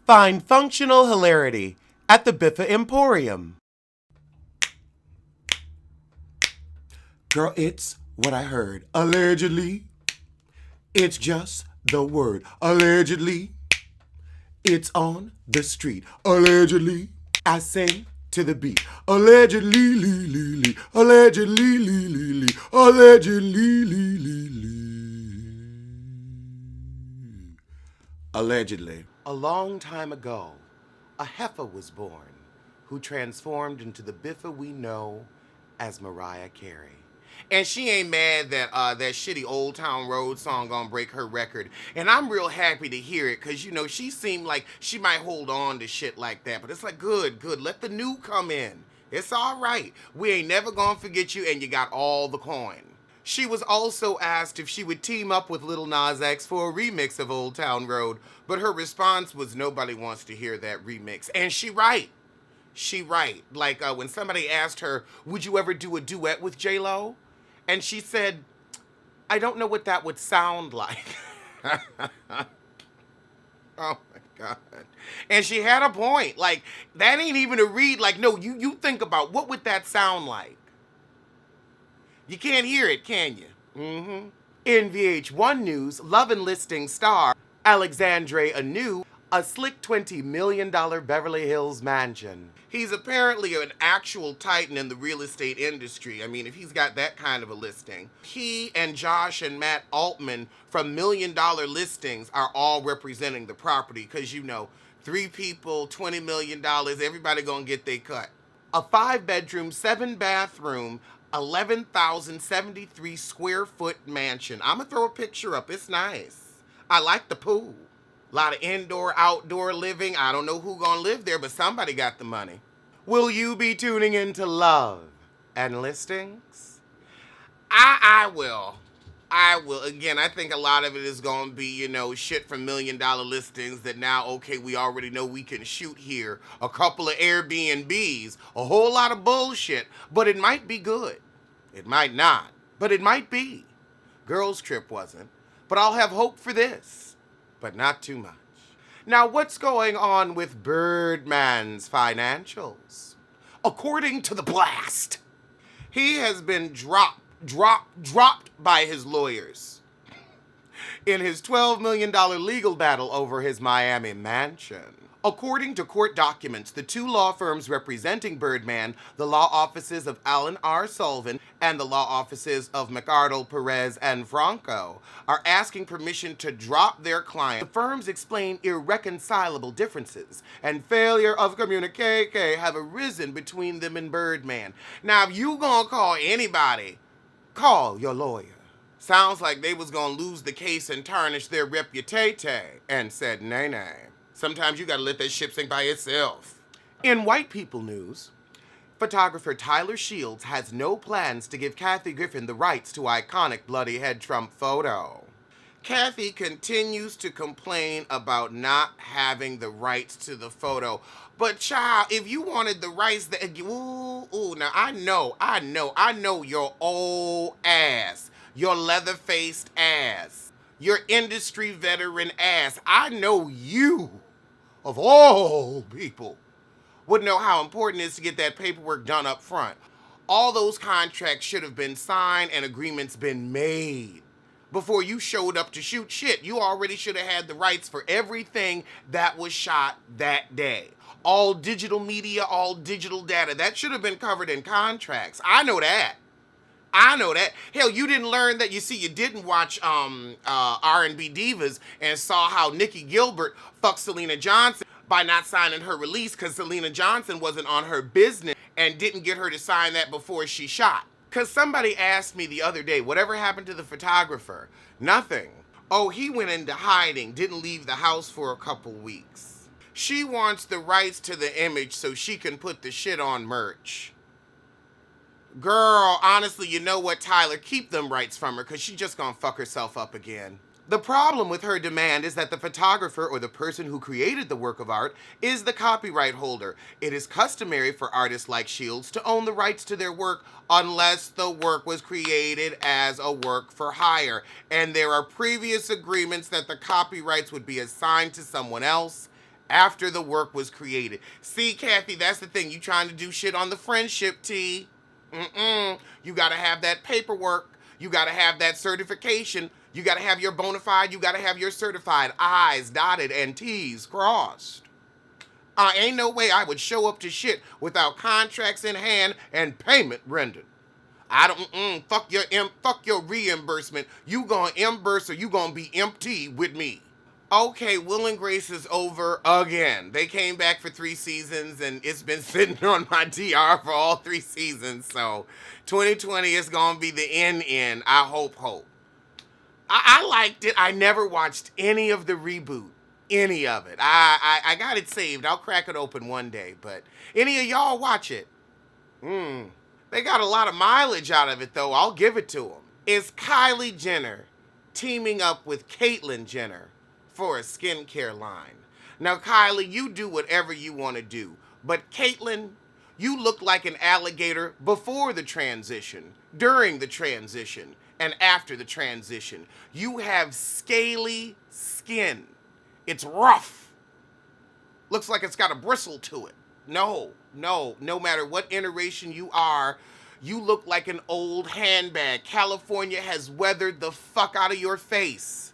Find functional hilarity at the Biffa Emporium. Girl, it's what I heard. Allegedly, it's just the word. Allegedly, it's on the street. Allegedly, I sing to the beat. Allegedly, lee, lee, lee. Allegedly, lee, lee, lee. Allegedly, lee, lee, lee. Allegedly. A long time ago, a heifer was born who transformed into the Biffa we know as Mariah Carey. And she ain't mad that that shitty Old Town Road song gonna break her record. And I'm real happy to hear it, because, you know, she seemed like she might hold on to shit like that. But it's like, good. Let the new come in. It's all right. We ain't never gonna forget you, and you got all the coin. She was also asked if she would team up with Lil Nas X for a remix of Old Town Road, but her response was nobody wants to hear that remix. And she right. Like when somebody asked her, would you ever do a duet with J-Lo? And she said, I don't know what that would sound like. Oh my God. And she had a point. Like, that ain't even a read. Like, no, you think about, what would that sound like? You can't hear it, can you? Mm-hmm. In VH1 News, Love and Listing star Alexandre Anu, a slick $20 million Beverly Hills mansion. He's apparently an actual titan in the real estate industry. I mean, if he's got that kind of a listing. He and Josh and Matt Altman from $1 Million Listings are all representing the property, because, you know, 3 people, $20 million, everybody gonna get their cut. A 5-bedroom, 7-bathroom, 11,073 square foot mansion. I'm gonna throw a picture up. It's nice. I like the pool. A lot of indoor, outdoor living. I don't know who gonna live there, but somebody got the money. Will you be tuning into Love and Listings? I will. Again, I think a lot of it is gonna be, you know, shit from $1 Million Listings that now, okay, we already know we can shoot here. A couple of Airbnbs, a whole lot of bullshit, but it might be good. It might not, but it might be. Girls Trip wasn't, but I'll have hope for this. But not too much. Now, what's going on with Birdman's financials? According to The Blast, he has been dropped by his lawyers in his $12 million legal battle over his Miami mansion. According to court documents, the 2 law firms representing Birdman, the law offices of Alan R. Sullivan and the law offices of McArdle, Perez, and Franco, are asking permission to drop their client. The firms explain irreconcilable differences and failure of communication have arisen between them and Birdman. Now, if you gonna call anybody, call your lawyer. Sounds like they was gonna lose the case and tarnish their reputation, and said nay. Sometimes you gotta let that ship sink by itself. In white people news, photographer Tyler Shields has no plans to give Kathy Griffin the rights to iconic bloody head Trump photo. Kathy continues to complain about not having the rights to the photo. But child, if you wanted the rights, now I know your old ass, your leather-faced ass, your industry veteran ass. I know you, of all people, would know how important it is to get that paperwork done up front. All those contracts should have been signed and agreements been made before you showed up to shoot shit. You already should have had the rights for everything that was shot that day. All digital media, all digital data. That should have been covered in contracts. I know that. Hell, you didn't learn that. You see, you didn't watch R&B Divas and saw how Nikki Gilbert fucked Selena Johnson by not signing her release because Selena Johnson wasn't on her business and didn't get her to sign that before she shot. Because somebody asked me the other day, whatever happened to the photographer? Nothing. Oh, he went into hiding, didn't leave the house for a couple weeks. She wants the rights to the image so she can put the shit on merch. Girl, honestly, you know what, Tyler? Keep them rights from her, because she just gonna fuck herself up again. The problem with her demand is that the photographer or the person who created the work of art is the copyright holder. It is customary for artists like Shields to own the rights to their work unless the work was created as a work for hire. And there are previous agreements that the copyrights would be assigned to someone else after the work was created. See, Kathy, that's the thing. You trying to do shit on the friendship, T. You got to have that paperwork. You got to have that certification. You got to have your bona fide. You got to have your certified I's dotted and T's crossed. Ain't no way I would show up to shit without contracts in hand and payment rendered. I don't, fuck your reimbursement. You gonna reimburse or you gonna be empty with me. Okay, Will and Grace is over again. They came back for 3 seasons and it's been sitting on my DR for all 3 seasons. So 2020 is gonna be the end. I hope. I liked it. I never watched any of the reboot. Any of it. I got it saved. I'll crack it open one day. But any of y'all watch it? They got a lot of mileage out of it, though. I'll give it to them. Is Kylie Jenner teaming up with Caitlyn Jenner for a skincare line? Now, Kylie, you do whatever you want to do. But Caitlyn, you look like an alligator before the transition, during the transition, and after the transition. You have scaly skin. It's rough. Looks like it's got a bristle to it. No matter what iteration you are, you look like an old handbag. California has weathered the fuck out of your face.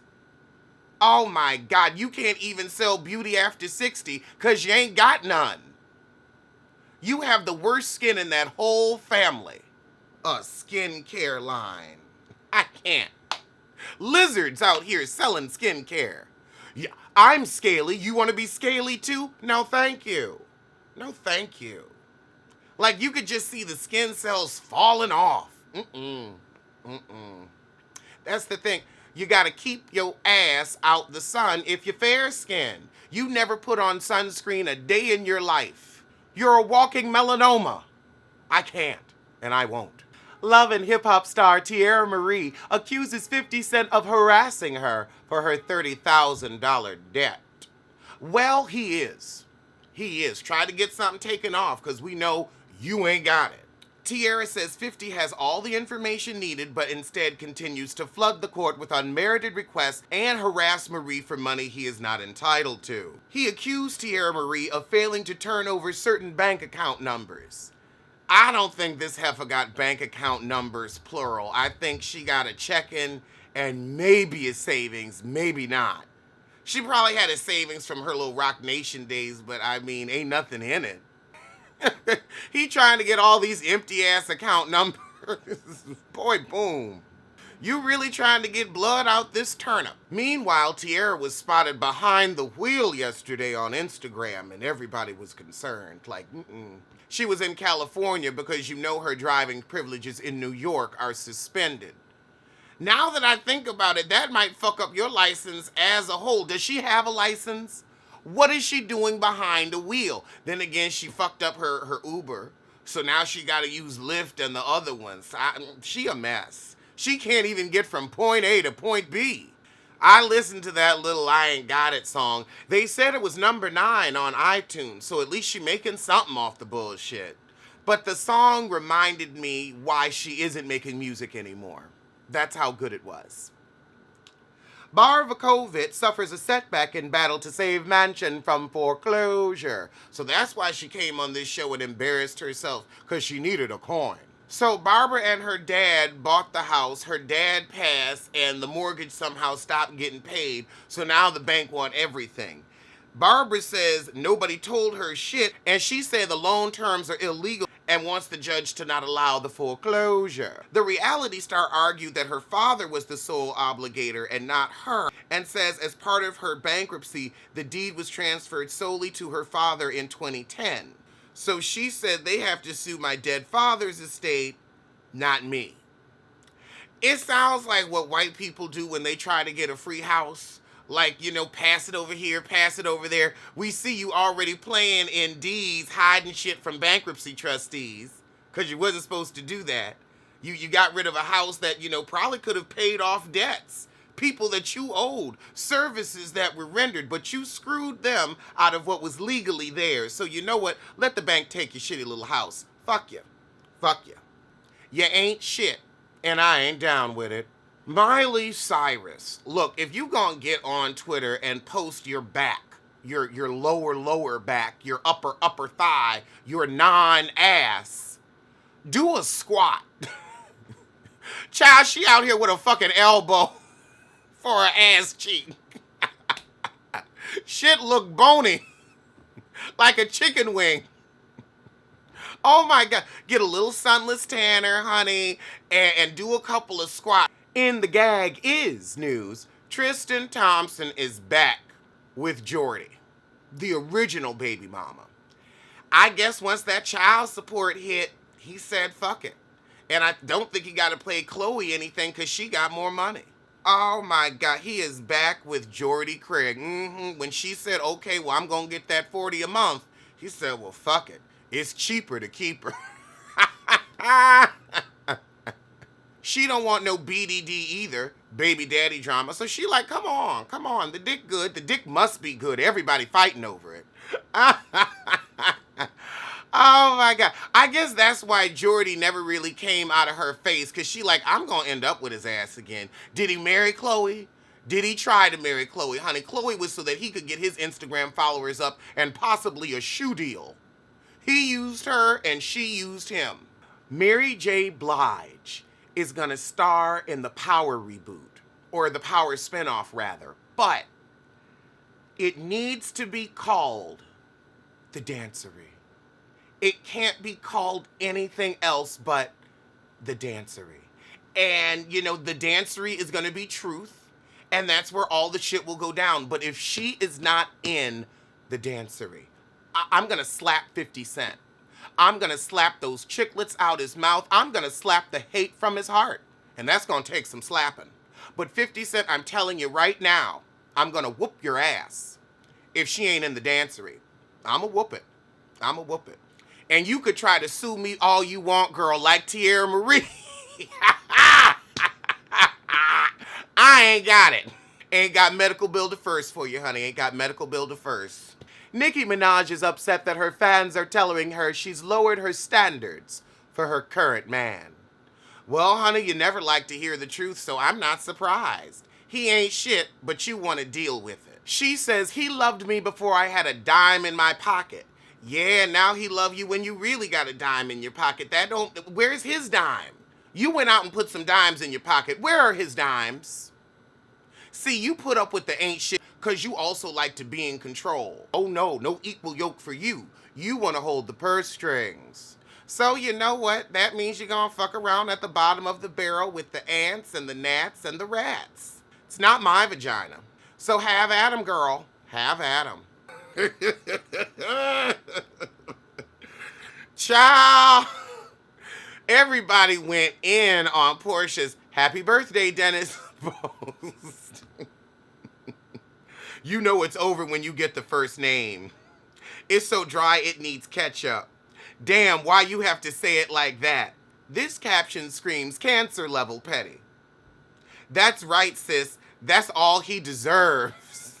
Oh my God, you can't even sell beauty after 60 because you ain't got none. You have the worst skin in that whole family. A skincare line. I can't. Lizards out here selling skincare. Yeah, I'm scaly. You want to be scaly too? No, thank you. No, thank you. Like you could just see the skin cells falling off. That's the thing. You got to keep your ass out the sun if you're fair skinned. You never put on sunscreen a day in your life. You're a walking melanoma. I can't, and I won't. Love and hip-hop star Teairra Marie accuses 50 Cent of harassing her for her $30,000 debt. Well, he is. He is. Try to get something taken off because we know you ain't got it. Teairra says 50 has all the information needed but instead continues to flood the court with unmerited requests and harass Marie for money he is not entitled to. He accused Teairra Marie of failing to turn over certain bank account numbers. I don't think this heifer got bank account numbers, plural. I think she got a checking and maybe a savings, maybe not. She probably had a savings from her little Rock Nation days, but I mean, ain't nothing in it. He trying to get all these empty-ass account numbers. Boy, boom. You really trying to get blood out this turnip. Meanwhile, Teairra was spotted behind the wheel yesterday on Instagram, and everybody was concerned. Like, She was in California because you know her driving privileges in New York are suspended. Now that I think about it, that might fuck up your license as a whole. Does she have a license? What is she doing behind the wheel? Then again, she fucked up her Uber, so now she got to use Lyft and the other ones. She a mess. She can't even get from point A to point B. I listened to that little I Ain't Got It song. They said it was number 9 on iTunes, so at least she making something off the bullshit. But the song reminded me why she isn't making music anymore. That's how good it was. Barvakovich suffers a setback in battle to save mansion from foreclosure. So that's why she came on this show and embarrassed herself, because she needed a coin. So Barbara and her dad bought the house, her dad passed, and the mortgage somehow stopped getting paid, so now the bank want everything. Barbara says nobody told her shit, and she said the loan terms are illegal and wants the judge to not allow the foreclosure. The reality star argued that her father was the sole obligator and not her, and says as part of her bankruptcy, the deed was transferred solely to her father in 2010. So she said they have to sue my dead father's estate, not me. It sounds like what white people do when they try to get a free house. Like, pass it over here, pass it over there. We see you already playing in deeds, hiding shit from bankruptcy trustees, because you wasn't supposed to do that. You got rid of a house that, probably could have paid off debts. People that you owed, services that were rendered, but you screwed them out of what was legally theirs. So you know what? Let the bank take your shitty little house. Fuck you. Fuck you. You ain't shit, and I ain't down with it. Miley Cyrus. Look, if you gonna get on Twitter and post your back your lower back, your upper thigh, your non-ass. Do a squat. Child, she out here with a fucking elbow for her ass cheek. Shit look bony. Like a chicken wing. Oh my God. Get a little sunless tanner, honey, and do a couple of squats. In the gag is news. Tristan Thompson is back with Jordy, the original baby mama. I guess once that child support hit, he said fuck it. And I don't think he got to play Chloe anything because she got more money. Oh my God, he is back with Jordy Craig. When she said, okay, well, I'm going to get that $40 a month, he said, well, fuck it. It's cheaper to keep her. She don't want no BDD either, baby daddy drama. So she like, come on, the dick good. The dick must be good. Everybody fighting over it. Oh my God. I guess that's why Jordy never really came out of her face, because she like, I'm going to end up with his ass again. Did he marry Chloe? Did he try to marry Chloe? Honey, Chloe was so that he could get his Instagram followers up and possibly a shoe deal. He used her and she used him. Mary J. Blige is going to star in the Power reboot, or the Power spinoff rather, but it needs to be called The Dancery. It can't be called anything else but The Dancery. And, you know, The Dancery is going to be truth, and that's where all the shit will go down. But if she is not in The Dancery, I'm going to slap 50 Cent. I'm going to slap those chiclets out his mouth. I'm going to slap the hate from his heart. And that's going to take some slapping. But 50 Cent, I'm telling you right now, I'm going to whoop your ass if she ain't in The Dancery. I'm going to whoop it. I'm going to whoop it. And you could try to sue me all you want, girl, like Teairra Marie. I ain't got it. Ain't got medical bill to first for you, honey. Ain't got medical bill to first. Nicki Minaj is upset that her fans are telling her she's lowered her standards for her current man. Well, honey, you never like to hear the truth, so I'm not surprised. He ain't shit, but you want to deal with it. She says he loved me before I had a dime in my pocket. Yeah, now he love you when you really got a dime in your pocket. Where's his dime? You went out and put some dimes in your pocket. Where are his dimes? See, you put up with the ain't shit because you also like to be in control. Oh no equal yoke for you. You want to hold the purse strings. So you know what? That means you're going to fuck around at the bottom of the barrel with the ants and the gnats and the rats. It's not my vagina. So have at 'em, girl. Have at 'em. Child, everybody went in on Portia's "Happy Birthday, Dennis" post. You know it's over when you get the first name. It's so dry it needs ketchup. Damn, why you have to say it like that? This caption screams cancer level petty. That's right, sis. That's all he deserves.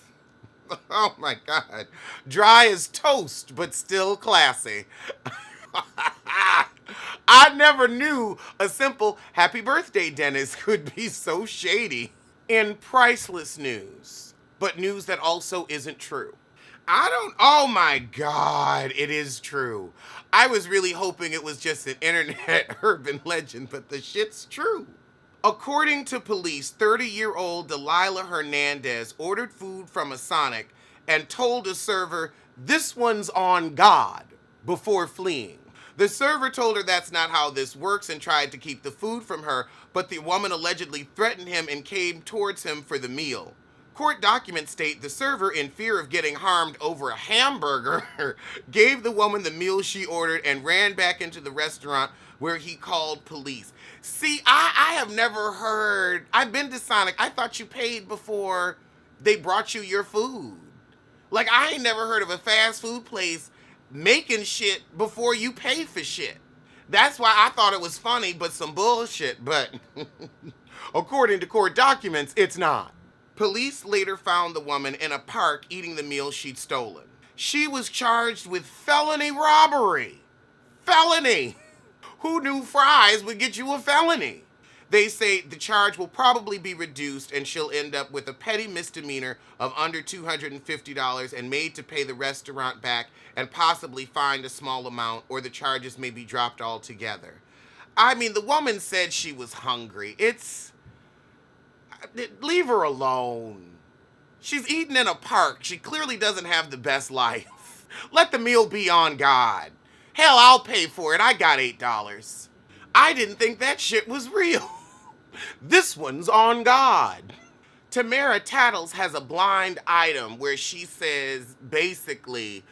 Oh my God. Dry as toast, but still classy. I never knew a simple "Happy Birthday, Dennis" could be so shady. In priceless news, but news that also isn't true. Oh my God, it is true. I was really hoping it was just an internet urban legend, but the shit's true. According to police, 30-year-old Delilah Hernandez ordered food from a Sonic and told a server, "This one's on God," before fleeing. The server told her that's not how this works and tried to keep the food from her, but the woman allegedly threatened him and came towards him for the meal. Court documents state the server, in fear of getting harmed over a hamburger, gave the woman the meal she ordered and ran back into the restaurant where he called police. See, I have never heard, I've been to Sonic, I thought you paid before they brought you your food. Like, I ain't never heard of a fast food place making shit before you pay for shit. That's why I thought it was funny, but some bullshit, but according to court documents, it's not. Police later found the woman in a park eating the meal she'd stolen. She was charged with felony robbery. Felony! Who knew fries would get you a felony? They say the charge will probably be reduced and she'll end up with a petty misdemeanor of under $250 and made to pay the restaurant back and possibly fined a small amount, or the charges may be dropped altogether. I mean, the woman said she was hungry. Leave her alone. She's eating in a park. She clearly doesn't have the best life. Let the meal be on God. Hell, I'll pay for it. I got $8. I didn't think that shit was real. This one's on God. Teairra Tattles has a blind item where she says, basically,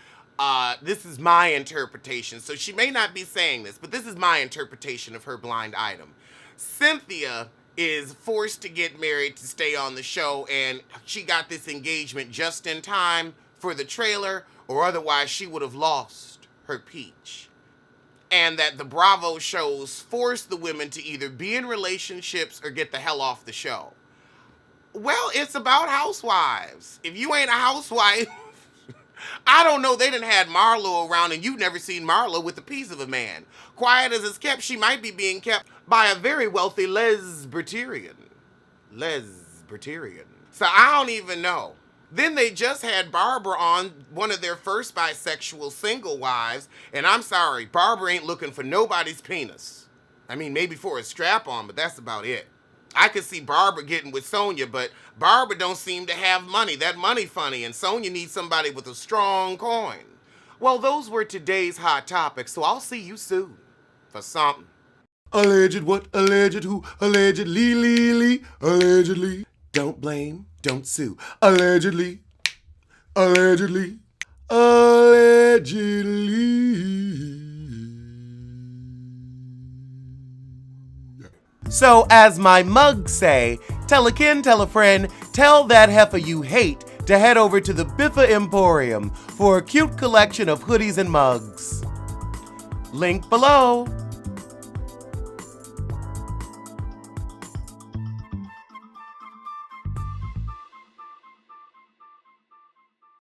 this is my interpretation. So she may not be saying this, but this is my interpretation of her blind item. Cynthia is forced to get married to stay on the show, and she got this engagement just in time for the trailer, or otherwise she would have lost her peach. And that the Bravo shows force the women to either be in relationships or get the hell off the show. Well, it's about housewives. If you ain't a housewife, I don't know, they done had Marlo around and you've never seen Marlo with a piece of a man. Quiet as it's kept, she might be being kept by a very wealthy lesbian. So I don't even know. Then they just had Barbara on, one of their first bisexual single wives, and I'm sorry, Barbara ain't looking for nobody's penis. I mean, maybe for a strap-on, but that's about it. I could see Barbara getting with Sonia, but Barbara don't seem to have money. That money funny, and Sonia needs somebody with a strong coin. Well, those were today's hot topics, so I'll see you soon for something. Alleged what? Alleged who? Allegedly, allegedly. Don't blame, don't sue. Allegedly. So as my mugs say, tell a kin, tell a friend, tell that heifer you hate to head over to the Biffa Emporium for a cute collection of hoodies and mugs. Link below.